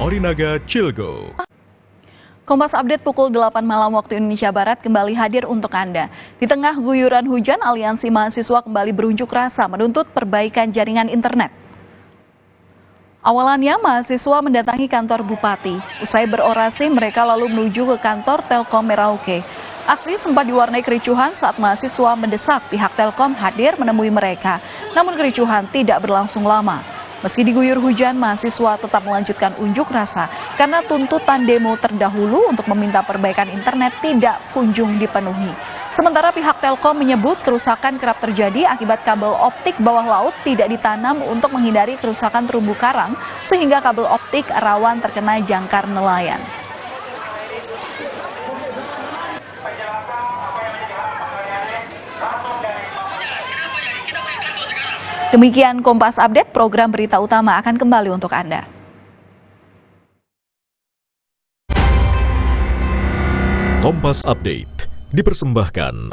Morinaga Cilgo. Kompas Update pukul 8 malam waktu Indonesia Barat kembali hadir untuk Anda. Di tengah guyuran hujan, Aliansi Mahasiswa kembali berunjuk rasa menuntut perbaikan jaringan internet. Awalannya, mahasiswa mendatangi kantor Bupati. Usai berorasi, mereka lalu menuju ke kantor Telkom Merauke. Aksi sempat diwarnai kericuhan saat mahasiswa mendesak pihak Telkom hadir menemui mereka. Namun kericuhan tidak berlangsung lama. Meski diguyur hujan, mahasiswa tetap melanjutkan unjuk rasa karena tuntutan demo terdahulu untuk meminta perbaikan internet tidak kunjung dipenuhi. Sementara pihak Telkom menyebut kerusakan kerap terjadi akibat kabel optik bawah laut tidak ditanam untuk menghindari kerusakan terumbu karang sehingga kabel optik rawan terkena jangkar nelayan. Demikian Kompas Update, program berita utama akan kembali untuk Anda. Kompas Update dipersembahkan